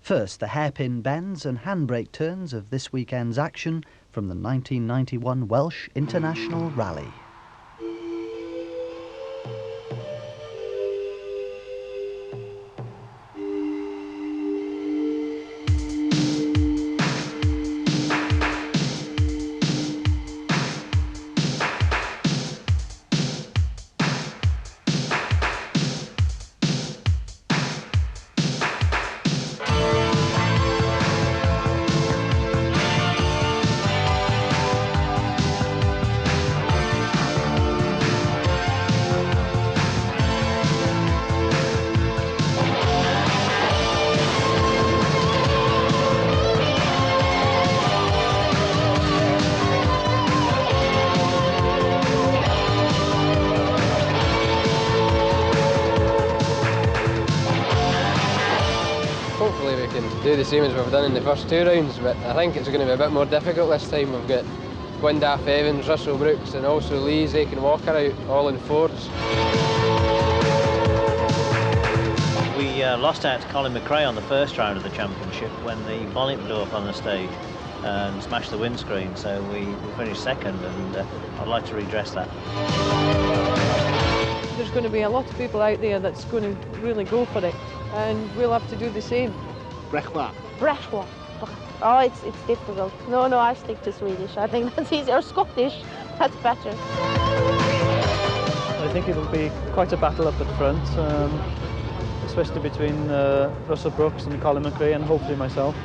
First, the hairpin bends and handbrake turns of this weekend's action from the 1991 Welsh International Rally. Hopefully we can do the same as we've done in the first two rounds, but I think it's going to be a bit more difficult this time. We've got Gwyndaff, Evans, Russell Brooks and also Lee's Aiken Walker out, all in fours. We lost out to Colin McRae on the first round of the championship when the bonnet blew up on the stage and smashed the windscreen, so we finished second, and I'd like to redress that. There's going to be a lot of people out there that's going to really go for it, and we'll have to do the same. Brechwa. Brechwa. Oh, it's difficult. No, I stick to Swedish. I think that's easier. Or Scottish, that's better. I think it'll be quite a battle up at front, especially between Russell Brooks and Colin McRae and hopefully myself.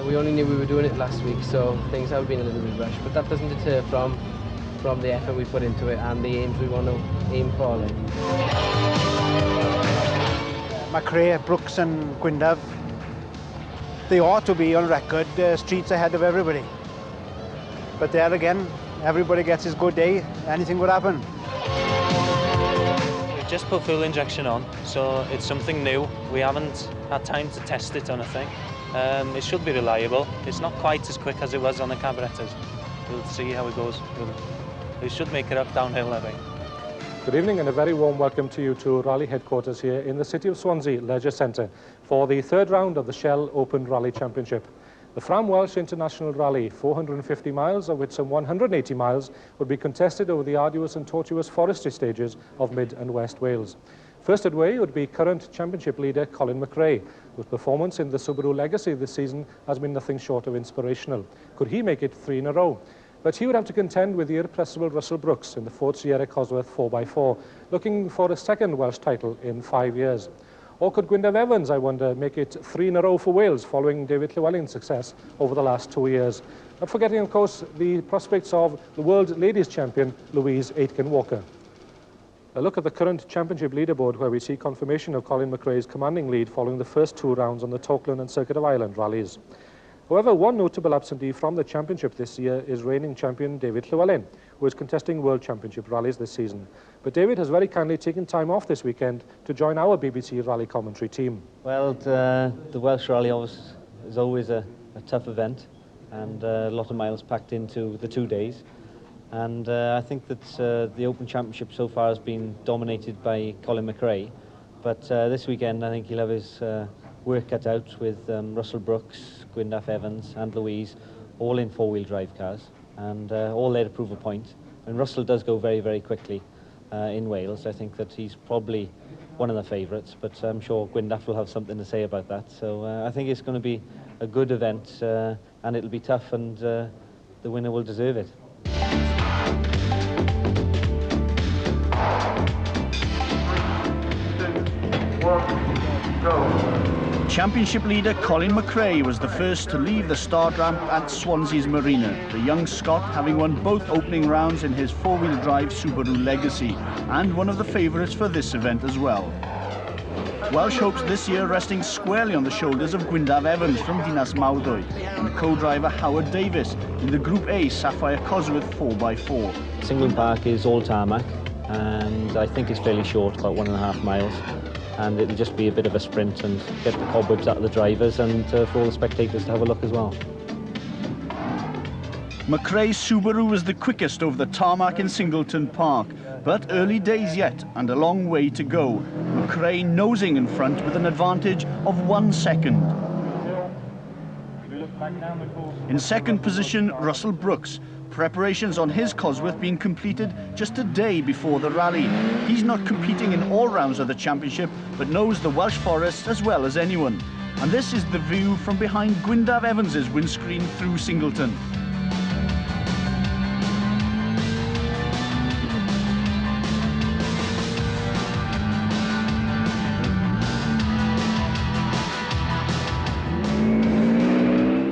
We only knew we were doing it last week, so things have been a little bit rushed, but that doesn't deter from the effort we put into it and the aims we want to aim for. McRae, Brooks and Gwyndaff, they ought to be on record streets ahead of everybody. But there again, everybody gets his good day, anything would happen. We've just put fuel injection on, so it's something new. We haven't had time to test it on a thing. It should be reliable. It's not quite as quick as it was on the carburetors. We'll see how it goes. We should make it up downhill, I think. Good evening and a very warm welcome to you to Rally headquarters here in the City of Swansea Leisure Centre for the third round of the Shell Open Rally Championship. The Fram Welsh International Rally, 450 miles, of which some 180 miles would be contested over the arduous and tortuous forestry stages of Mid and West Wales. First at way would be current championship leader Colin McRae, whose performance in the Subaru Legacy this season has been nothing short of inspirational. Could he make it 3 in a row? But he would have to contend with the irrepressible Russell Brooks in the Ford Sierra Cosworth 4x4, looking for a second Welsh title in 5 years. Or could Gwyndaff Evans, I wonder, make it 3 in a row for Wales following David Llewellyn's success over the last 2 years? Not forgetting, of course, the prospects of the world ladies champion, Louise Aitken Walker. A look at the current championship leaderboard, where we see confirmation of Colin McRae's commanding lead following the first 2 rounds on the Torkland and Circuit of Ireland rallies. However, one notable absentee from the championship this year is reigning champion David Llewellyn, who is contesting World Championship rallies this season. But David has very kindly taken time off this weekend to join our BBC rally commentary team. Well, the Welsh Rally is always a tough event, and a lot of miles packed into the 2 days. And I think that the Open Championship so far has been dominated by Colin McRae. But this weekend, I think he'll have his work cut out with Russell Brooks, Gwyndaff Evans and Louise, all in 4-wheel drive cars, and all there to prove a point. And Russell does go very, very quickly in Wales. I think that he's probably one of the favourites, but I'm sure Gwyndaff will have something to say about that. So I think it's going to be a good event, and it'll be tough, and the winner will deserve it. Championship leader Colin McRae was the first to leave the start ramp at Swansea's Marina, the young Scot having won both opening rounds in his 4-wheel drive Subaru Legacy, and one of the favourites for this event as well. Welsh hopes this year resting squarely on the shoulders of Gwyndaff Evans from Dinas Mawddwy and co-driver Howard Davis in the Group A Sapphire Cosworth 4x4. Singleton Park is all tarmac, and I think it's fairly short, about 1.5 miles. And it'll just be a bit of a sprint and get the cobwebs out of the drivers, and for all the spectators to have a look as well. McRae's Subaru was the quickest over the tarmac in Singleton Park, but early days yet and a long way to go. McRae nosing in front with an advantage of 1 second. In second position, Russell Brooks. Preparations on his Cosworth being completed just a day before the rally. He's not competing in all rounds of the championship, but knows the Welsh forests as well as anyone. And this is the view from behind Gwyndaf Evans's windscreen through Singleton.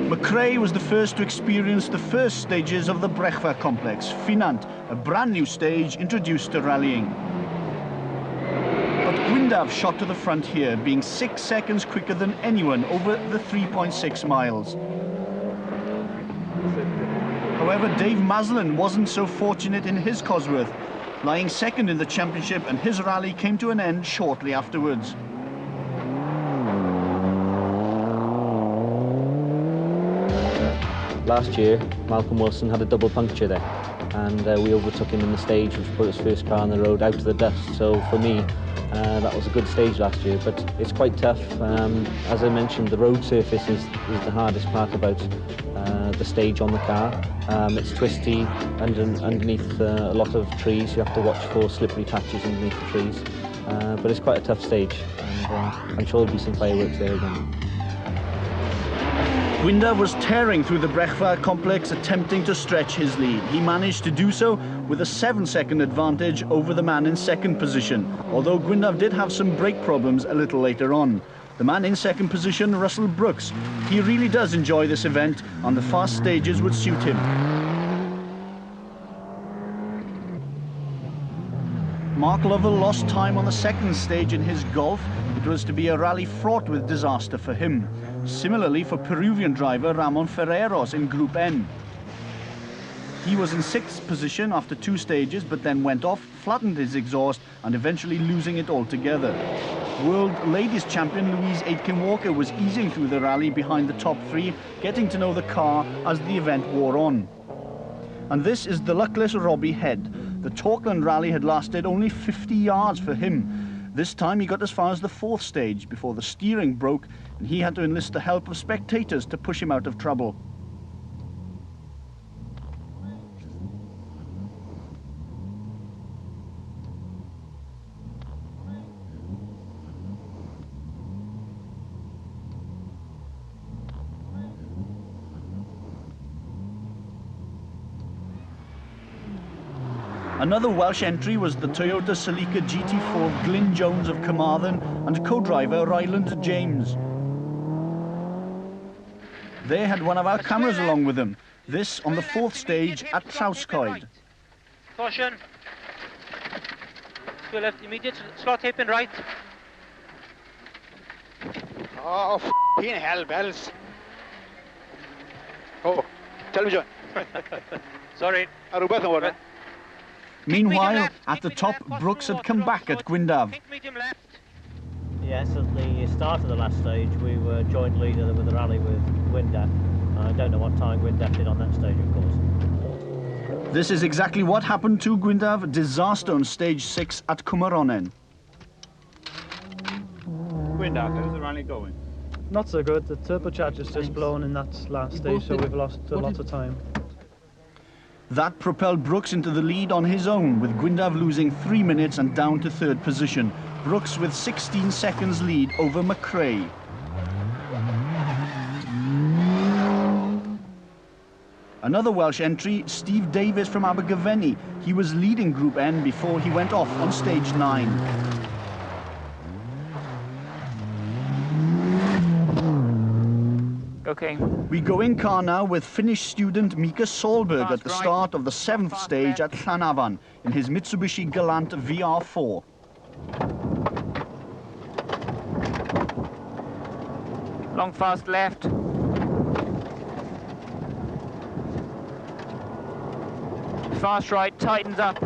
McRae was the first to experience the first stages of the Brechfa complex, Finant, a brand new stage introduced to rallying. But Gwyndaf shot to the front here, being 6 seconds quicker than anyone over the 3.6 miles. However, Dave Maslin wasn't so fortunate in his Cosworth, lying second in the championship, and his rally came to an end shortly afterwards. Last year, Malcolm Wilson had a double puncture there, and we overtook him in the stage, which put his first car on the road out to the dust. So for me, that was a good stage last year, but it's quite tough. As I mentioned, the road surface is the hardest part about the stage on the car. It's twisty underneath a lot of trees. You have to watch for slippery patches underneath the trees, but it's quite a tough stage, and I'm sure there'll be some fireworks there again. Gwyndaf was tearing through the Brechfa complex, attempting to stretch his lead. He managed to do so with a 7-second advantage over the man in second position, although Gwyndaf did have some brake problems a little later on. The man in second position, Russell Brooks, he really does enjoy this event, and the fast stages would suit him. Mark Lovell lost time on the second stage in his Golf. It was to be a rally fraught with disaster for him. Similarly for Peruvian driver Ramon Ferreros in Group N. He was in 6th position after 2 stages, but then went off, flattened his exhaust, and eventually losing it altogether. World Ladies Champion Louise Aitken-Walker was easing through the rally behind the top 3, getting to know the car as the event wore on. And this is the luckless Robbie Head. The Torkland rally had lasted only 50 yards for him. This time he got as far as the 4th stage before the steering broke, and he had to enlist the help of spectators to push him out of trouble. Another Welsh entry was the Toyota Celica GT4 of Glyn Jones of Carmarthen and co-driver Ryland James. They had one of our cameras along with them, this on the 4th stage at Trowscoed. Caution. To left, immediate slot hairpin right. Oh, f***ing hell, bells. Oh, tell me, John. Sorry. Meanwhile, at the top, Brooks had come back at Gwyndaf. Yes, at the start of the last stage, we were joint leader with the rally with Gwyndaf. I don't know what time Gwyndaf did on that stage, of course. This is exactly what happened to Gwyndaf. Disaster on stage 6 at Cwmaronen. Gwyndaf, how's the rally going? Not so good. The turbocharger's just blown in that last stage, so we've lost a lot of time. That propelled Brooks into the lead on his own, with Gwyndaf losing 3 minutes and down to 3rd position. Brooks with 16 seconds lead over McRae. Another Welsh entry, Steve Davis from Abergavenny. He was leading Group N before he went off on stage 9. Okay. We go in car now with Finnish student Mika Solberg at the start of the 7th stage at Llanafan in his Mitsubishi Galant VR4. Long fast left. Fast right, tightens up.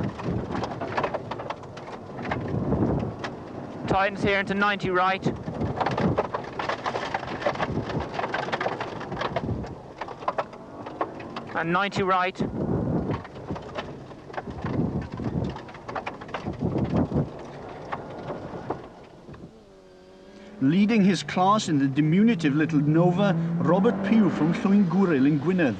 Tightens here into 90 right. And 90 right. leading his class in the diminutive little Nova, Robert Pugh from Llwyn in Gwynedd.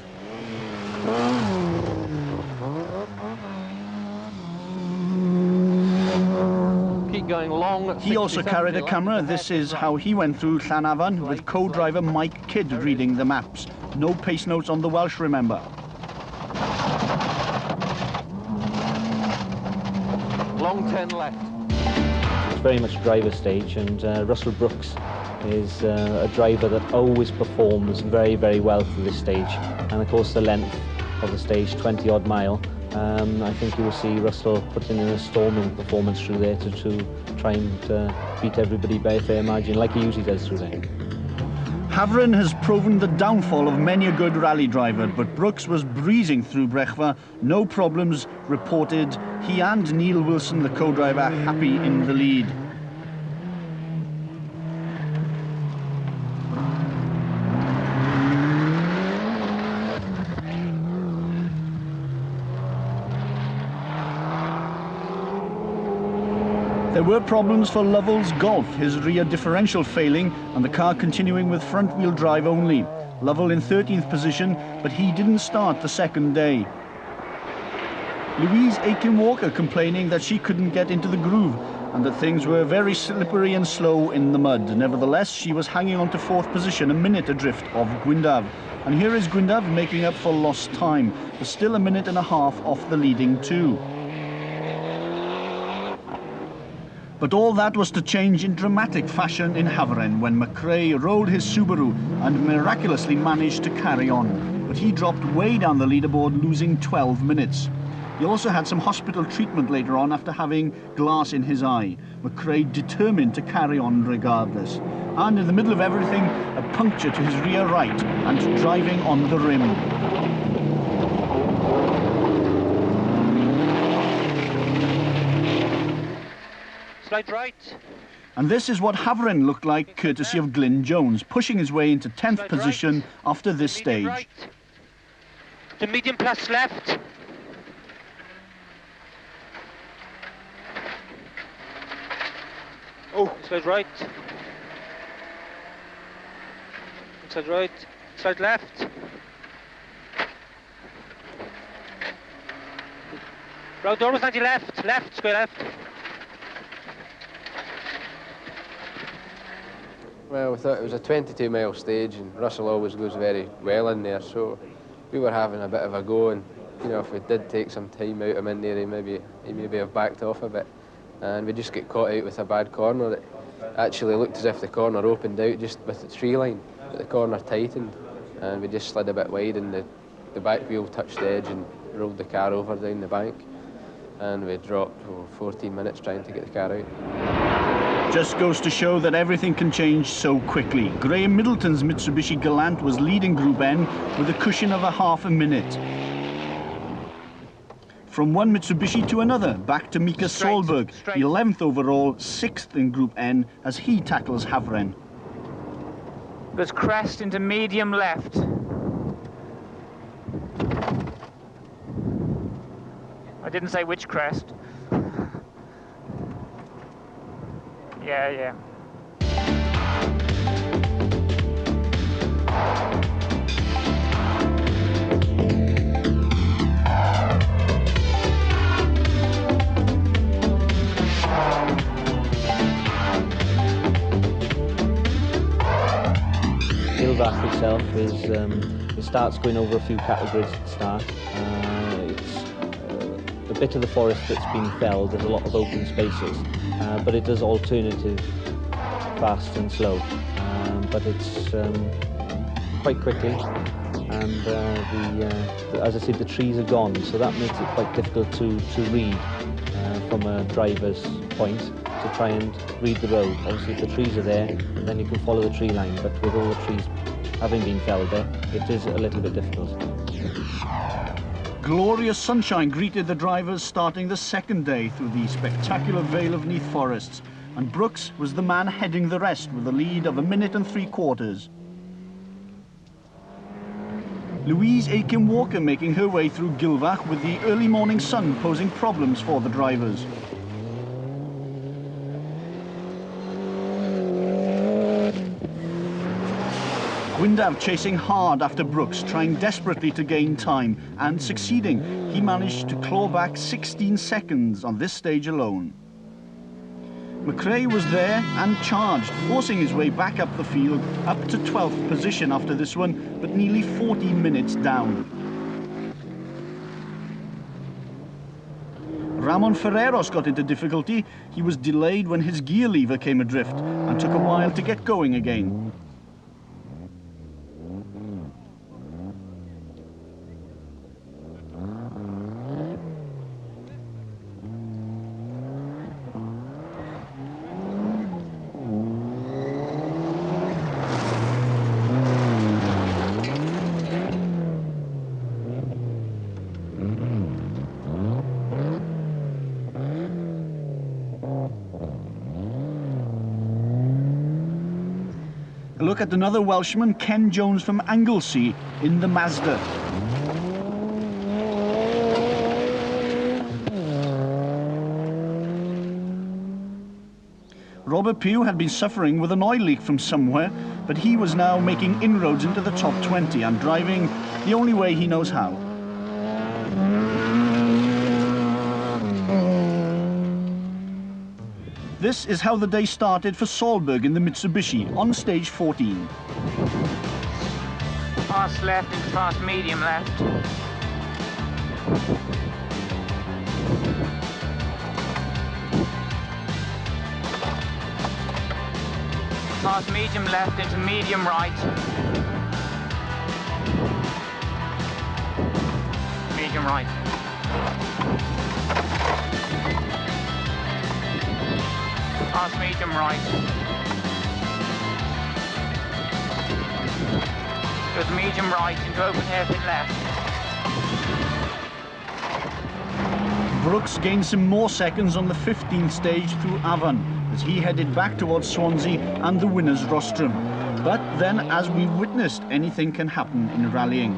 Keep going long. He also carried a camera. This is how he went through Llanafan with co-driver Mike Kidd reading the maps. No pace notes on the Welsh, remember. Long 10 left. It's very much a driver stage, and Russell Brooks is a driver that always performs very, very well for this stage. And of course the length of the stage, 20-odd mile, I think you will see Russell putting in a storming performance through there to try and beat everybody by a fair margin, like he usually does through there. Havren has proven the downfall of many a good rally driver, but Brooks was breezing through Brechfa, no problems reported. He and Neil Wilson, the co-driver, happy in the lead. There were problems for Lovell's Golf, his rear differential failing and the car continuing with front-wheel drive only. Lovell in 13th position, but he didn't start the second day. Louise Aiken-Walker complaining that she couldn't get into the groove and that things were very slippery and slow in the mud. Nevertheless, she was hanging on to 4th position, a minute adrift of Gwyndaf. And here is Gwyndaf making up for lost time, but still a minute and a half off the leading two. But all that was to change in dramatic fashion in Havren when McRae rolled his Subaru and miraculously managed to carry on. But he dropped way down the leaderboard, losing 12 minutes. He also had some hospital treatment later on after having glass in his eye. McRae determined to carry on regardless. And in the middle of everything, a puncture to his rear right and driving on the rim. Slide right. And this is what Havren looked like, courtesy of Glyn Jones, pushing his way into 10th position after this stage. Right. To medium plus left. Oh, slide right. Slide right. Slide left. Round door was 90 left. Left, square left. Well, we thought it was a 22-mile stage, and Russell always goes very well in there, so we were having a bit of a go, and you know, if we did take some time out of him in there, he maybe have backed off a bit, and we just get caught out with a bad corner. It actually looked as if the corner opened out just with the tree line, but the corner tightened, and we just slid a bit wide, and the back wheel touched the edge and rolled the car over down the bank, and we dropped 14 minutes trying to get the car out. Just goes to show that everything can change so quickly. Graham Middleton's Mitsubishi Galant was leading Group N with a cushion of half a minute. From one Mitsubishi to another, back to Mika Solberg, the 11th overall, 6th in Group N, as he tackles Havren. There's crest into medium left. I didn't say which crest. Yeah. Gilbach itself is it starts going over a few categories at the start. It's a bit of the forest that's been felled. There's a lot of open spaces. But it does alternative fast and slow, but it's quite quickly, and as I said, the trees are gone, so that makes it quite difficult to read from a driver's point, to try and read the road. Obviously if the trees are there, then you can follow the tree line, but with all the trees having been felled there, it is a little bit difficult. Glorious sunshine greeted the drivers starting the second day through the spectacular Vale of Neath forests, and Brooks was the man heading the rest with a lead of 1 minute and 3/4. Louise Aiken-Walker making her way through Gilbach with the early morning sun posing problems for the drivers. Gwyndaf chasing hard after Brooks, trying desperately to gain time, and succeeding. He managed to claw back 16 seconds on this stage alone. McRae was there and charged, forcing his way back up the field, up to 12th position after this one, but nearly 40 minutes down. Ramon Ferreros got into difficulty. He was delayed when his gear lever came adrift and took a while to get going again. A look at another Welshman, Ken Jones from Anglesey, in the Mazda. Robert Pugh had been suffering with an oil leak from somewhere, but he was now making inroads into the top 20 and driving the only way he knows how. This is how the day started for Solberg in the Mitsubishi on stage 14. Fast left into fast medium left. Fast medium left into medium right. Medium right. Fast medium right. Goes medium right into open hairpin left. Brooks gained some more seconds on the 15th stage through Avon as he headed back towards Swansea and the winner's rostrum. But then, as we witnessed, anything can happen in rallying.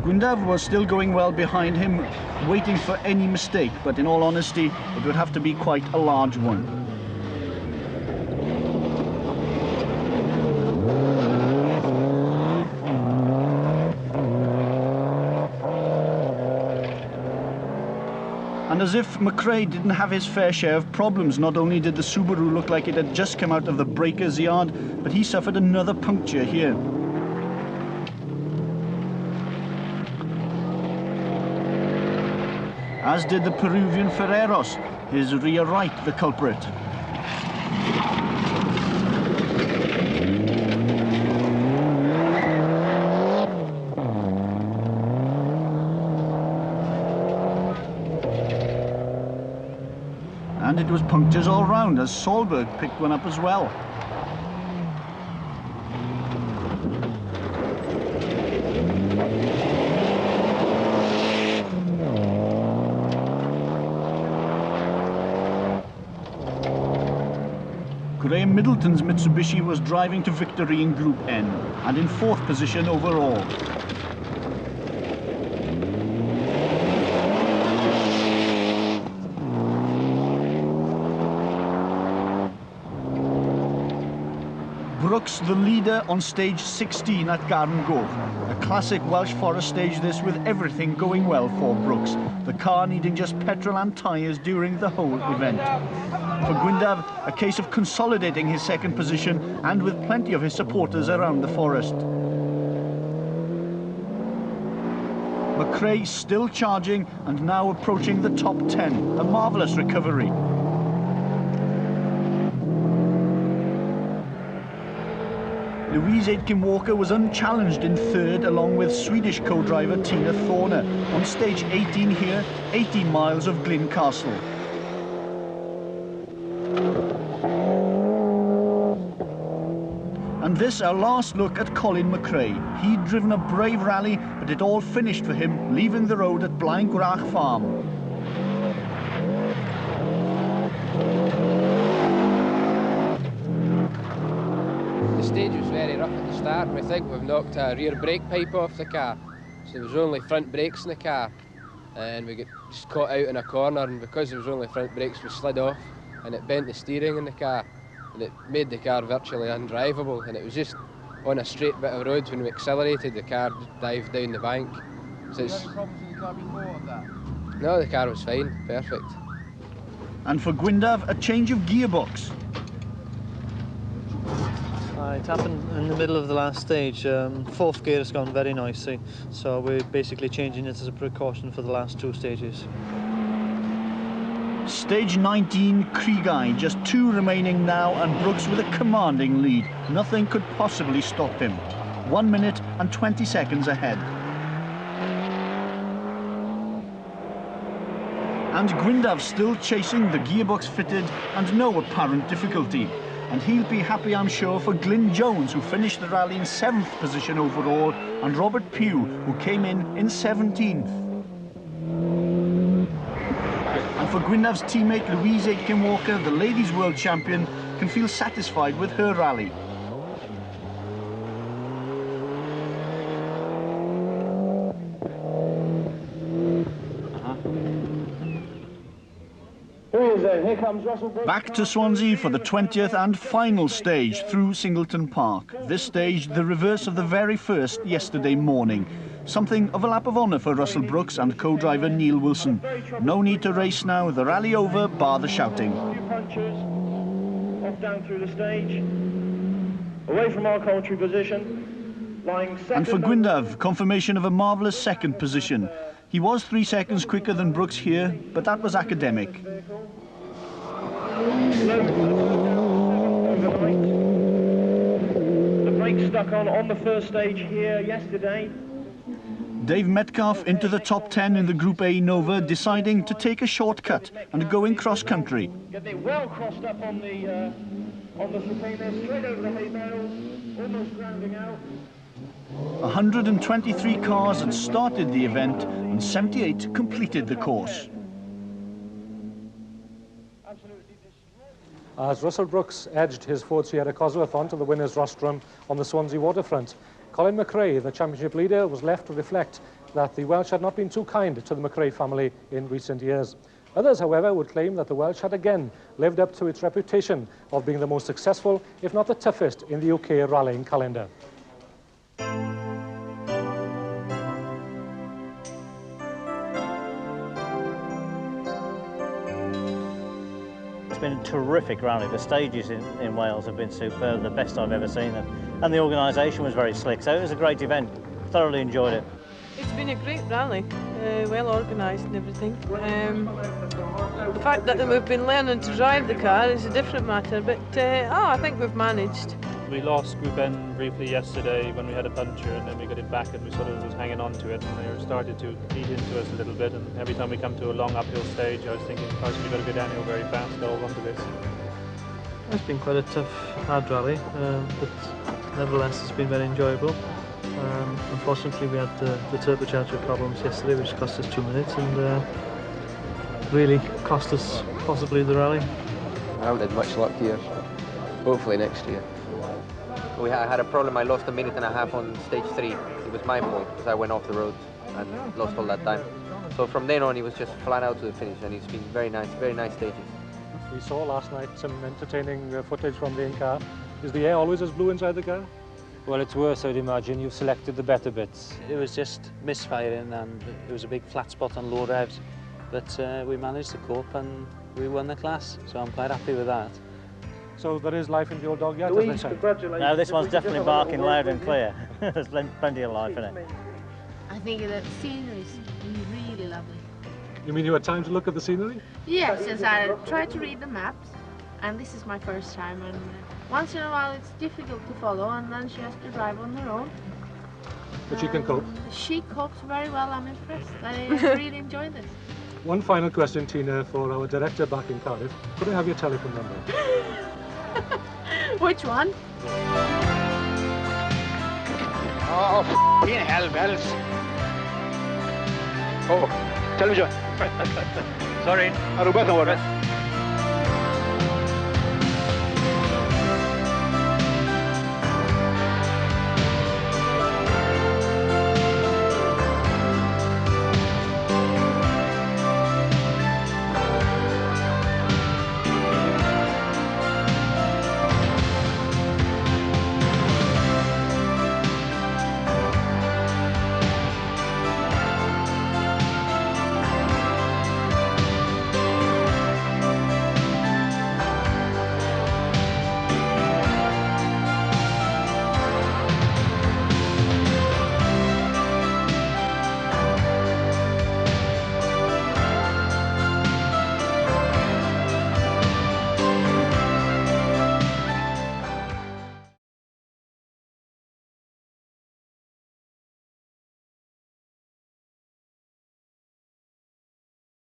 Gwyndaf was still going well behind him, waiting for any mistake, but in all honesty, it would have to be quite a large one. And as if McRae didn't have his fair share of problems, not only did the Subaru look like it had just come out of the breaker's yard, but he suffered another puncture here. As did the Peruvian Ferreros, his rear right the culprit. And it was punctures all round as Solberg picked one up as well. Graham Middleton's Mitsubishi was driving to victory in Group N and in 4th position overall. Brooks, the leader, on stage 16 at Garngoch. A classic Welsh Forest stage this, with everything going well for Brooks. The car needing just petrol and tyres during the whole event. For Gwyndaf, a case of consolidating his 2nd position and with plenty of his supporters around the forest. McRae still charging and now approaching the top 10. A marvellous recovery. Louise Aitken-Walker was unchallenged in 3rd, along with Swedish co-driver Tina Thorner, on stage 18 here, 18 miles of Glencastle. And this, our last look at Colin McRae. He'd driven a brave rally, but it all finished for him, leaving the road at Blaengrach Farm. The stage was very rough at the start, and we think we've knocked a rear brake pipe off the car. So there was only front brakes in the car, and we got just caught out in a corner, and because there was only front brakes we slid off and it bent the steering in the car. and it made the car virtually undrivable, and it was just on a straight bit of road. When we accelerated, the car dived down the bank. So Did you have any problems with the car before that? No, the car was fine, perfect. And for Gwyndaf, a change of gearbox. It happened in the middle of the last stage. Fourth gear has gone very nicely, so we're basically changing it as a precaution for the last 2 stages. Stage 19, Kriegau, just 2 remaining now, and Brooks with a commanding lead. Nothing could possibly stop him. 1 minute and 20 seconds ahead. And Gwyndaf still chasing, the gearbox fitted and no apparent difficulty. And he'll be happy, I'm sure, for Glyn Jones, who finished the rally in 7th position overall, and Robert Pugh, who came in 17th. And for Gwyndaf's teammate Louise Aitken-Walker, the ladies' world champion, can feel satisfied with her rally. Here comes Russell Brooks. Back to Swansea for the 20th and final stage through Singleton Park. This stage, the reverse of the very first yesterday morning. Something of a lap of honour for Russell Brooks and co-driver Neil Wilson. No need to race now, the rally over, bar the shouting. A few punches, off down through the stage, away from our commentary position, lying second. And for Gwyndaf, confirmation of a marvellous second position. He was 3 seconds quicker than Brooks here, but that was academic. The brakes stuck on the first stage here yesterday. Dave Metcalf into the top 10 in the Group A Nova, deciding to take a shortcut and going cross-country. Get it well crossed up on the chicane there, straight over the hay bales, almost grounding out. 123 cars had started the event and 78 completed the course. As Russell Brooks edged his Ford Sierra Cosworth onto the winner's rostrum on the Swansea waterfront, Colin McRae, the championship leader, was left to reflect that the Welsh had not been too kind to the McRae family in recent years. Others, however, would claim that the Welsh had again lived up to its reputation of being the most successful, if not the toughest, in the UK rallying calendar. It's been a terrific rally. The stages in Wales have been superb, the best I've ever seen them. And the organisation was very slick, so it was a great event. Thoroughly enjoyed it. It's been a great rally, well organised and everything. The fact that we've been learning to drive the car is a different matter, but I think we've managed. We lost Group N briefly yesterday when we had a puncture, and then we got it back and we sort of was hanging on to it, and they started to eat into us a little bit, and every time we come to a long uphill stage I was thinking, Christ, we've got to go downhill very fast, got all onto this. It's been quite a tough, hard rally, but nevertheless it's been very enjoyable. Unfortunately we had the turbocharger problems yesterday, which cost us 2 minutes and really cost us possibly the rally. I haven't had much luck here. Hopefully next year. I had a problem. I lost a minute and a half on stage 3. It was my fault because I went off the road and lost all that time. So from then on, he was just flat out to the finish, and it's been very nice stages. We saw last night some entertaining footage from the in-car. Is the air always as blue inside the car? Well, it's worse, I'd imagine. You've selected the better bits. It was just misfiring, and it was a big flat spot on low revs. But we managed to cope, and we won the class, so I'm quite happy with that. So there is life in the old dog yet, as they say? No, this one's definitely barking loud and clear. There's plenty of life in it. I think the scenery is really lovely. You mean you had time to look at the scenery? Yes, yes, I tried to read the maps, and this is my first time, and once in a while it's difficult to follow, and then she has to drive on her own. But she can cope? She copes very well, I'm impressed. I really enjoy this. One final question, Tina, for our director back in Cardiff. Could I have your telephone number? Which one? Oh, f***ing hell, bells. Oh, television. Sorry. Rhywbeth o wrth.